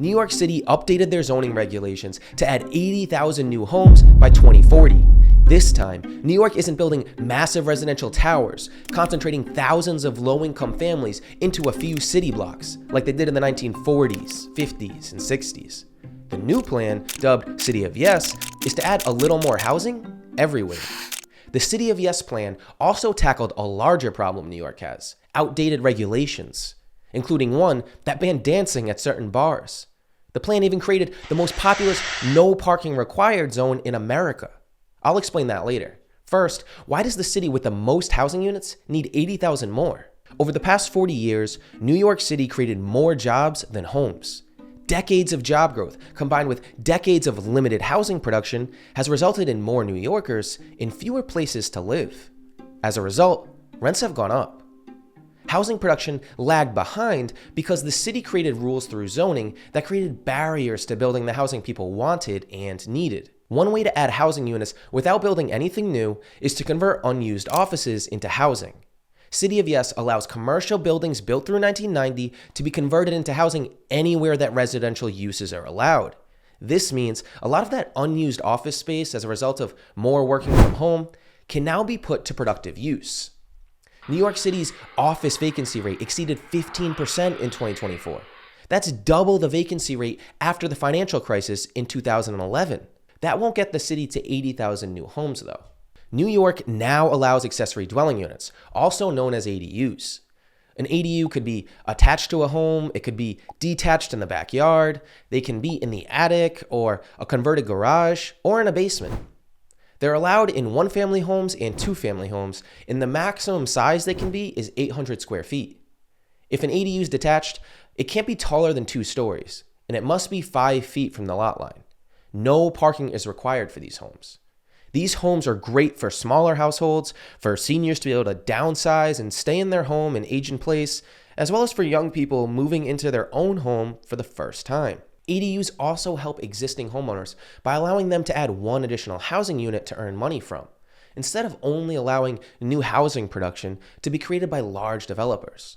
New York City updated their zoning regulations to add 80,000 new homes by 2040. This time, New York isn't building massive residential towers, concentrating thousands of low-income families into a few city blocks, like they did in the 1940s, 50s, and 60s. The new plan, dubbed City of Yes, is to add a little more housing everywhere. The City of Yes plan also tackled a larger problem New York has: outdated regulations, including one that banned dancing at certain bars. The plan even created the most populous no parking required zone in America. I'll explain that later. First, why does the city with the most housing units need 80,000 more? Over the past 40 years, New York City created more jobs than homes. Decades of job growth, combined with decades of limited housing production, has resulted in more New Yorkers in fewer places to live. As a result, rents have gone up. Housing production lagged behind because the city created rules through zoning that created barriers to building the housing people wanted and needed. One way to add housing units without building anything new is to convert unused offices into housing. City of Yes allows commercial buildings built through 1990 to be converted into housing anywhere that residential uses are allowed. This means a lot of that unused office space, as a result of more working from home, can now be put to productive use. New York City's office vacancy rate exceeded 15% in 2024. That's double the vacancy rate after the financial crisis in 2011. That won't get the city to 80,000 new homes, though. New York now allows accessory dwelling units, also known as ADUs. An ADU could be attached to a home, it could be detached in the backyard, they can be in the attic or a converted garage or in a basement. They're allowed in one-family homes and two-family homes, and the maximum size they can be is 800 square feet. If an ADU is detached, it can't be taller than 2 stories, and it must be 5 feet from the lot line. No parking is required for these homes. These homes are great for smaller households, for seniors to be able to downsize and stay in their home and age in place, as well as for young people moving into their own home for the first time. ADUs also help existing homeowners by allowing them to add one additional housing unit to earn money from, instead of only allowing new housing production to be created by large developers.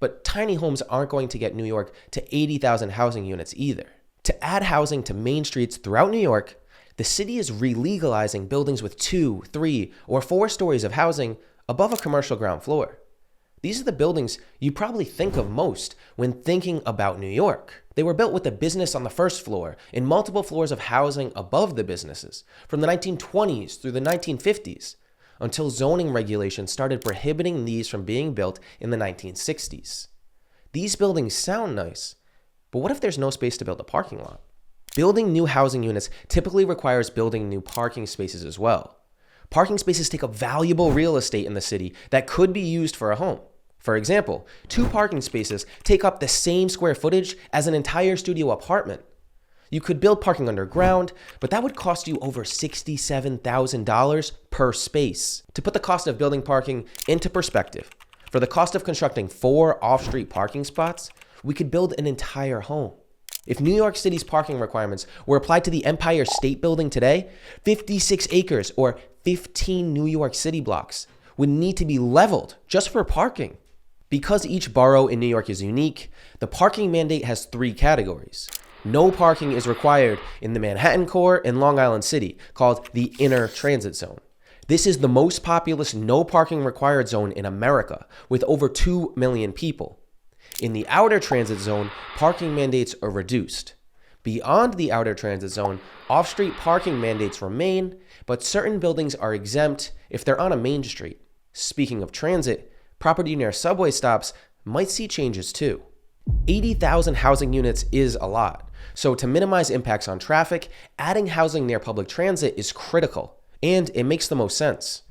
But tiny homes aren't going to get New York to 80,000 housing units either. To add housing to main streets throughout New York, the city is re-legalizing buildings with 2, 3, or 4 stories of housing above a commercial ground floor. These are the buildings you probably think of most when thinking about New York. They were built with the business on the first floor and multiple floors of housing above the businesses from the 1920s through the 1950s, until zoning regulations started prohibiting these from being built in the 1960s. These buildings sound nice, but what if there's no space to build a parking lot? Building new housing units typically requires building new parking spaces as well. Parking spaces take up valuable real estate in the city that could be used for a home. For example, 2 parking spaces take up the same square footage as an entire studio apartment. You could build parking underground, but that would cost you over $67,000 per space. To put the cost of building parking into perspective, for the cost of constructing 4 off-street parking spots, we could build an entire home. If New York City's parking requirements were applied to the Empire State Building today, 56 acres or 15 New York City blocks would need to be leveled just for parking. Because each borough in New York is unique, the parking mandate has 3 categories. No parking is required in the Manhattan core and Long Island City, called the Inner Transit Zone. This is the most populous no parking required zone in America, with over 2 million people. In the Outer Transit Zone, parking mandates are reduced. Beyond the Outer Transit Zone, off-street parking mandates remain, but certain buildings are exempt if they're on a main street. Speaking of transit, property near subway stops might see changes too. 80,000 housing units is a lot, so to minimize impacts on traffic, adding housing near public transit is critical, and it makes the most sense.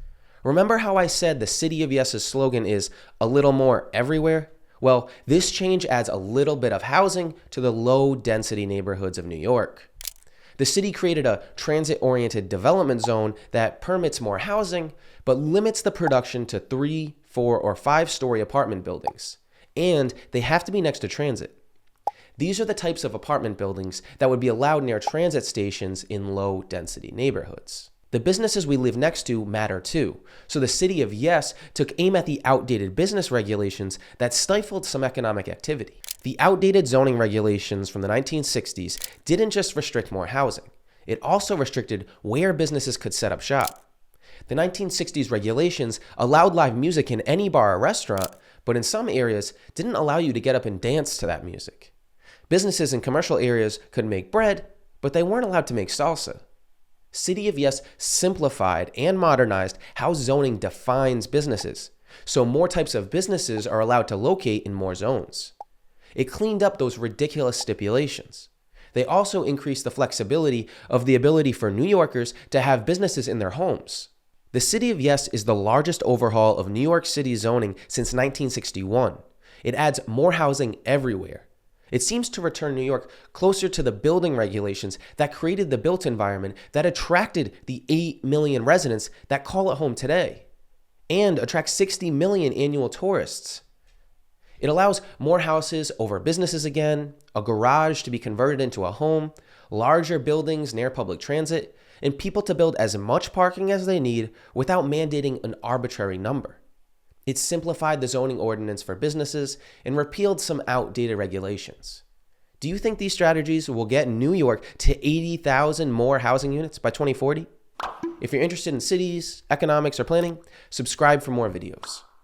Remember how I said the City of Yes's slogan is "a little more everywhere"? Well, this change adds a little bit of housing to the low-density neighborhoods of New York. The city created a transit-oriented development zone that permits more housing, but limits the production to 3, 4, or 5-story apartment buildings. And they have to be next to transit. These are the types of apartment buildings that would be allowed near transit stations in low-density neighborhoods. The businesses we live next to matter too, so the City of Yes took aim at the outdated business regulations that stifled some economic activity. The outdated zoning regulations from the 1960s didn't just restrict more housing, it also restricted where businesses could set up shop. The 1960s regulations allowed live music in any bar or restaurant, but in some areas didn't allow you to get up and dance to that music. Businesses in commercial areas could make bread, but they weren't allowed to make salsa. City of Yes simplified and modernized how zoning defines businesses, so more types of businesses are allowed to locate in more zones. It cleaned up those ridiculous stipulations. They also increased the flexibility of the ability for New Yorkers to have businesses in their homes. The City of Yes is the largest overhaul of New York City zoning since 1961. It adds more housing everywhere. It seems to return New York closer to the building regulations that created the built environment that attracted the 8 million residents that call it home today, and attracts 60 million annual tourists. It allows more houses over businesses again, a garage to be converted into a home, larger buildings near public transit, and people to build as much parking as they need without mandating an arbitrary number. It simplified the zoning ordinance for businesses and repealed some outdated regulations. Do you think these strategies will get New York to 80,000 more housing units by 2040? If you're interested in cities, economics, or planning, subscribe for more videos.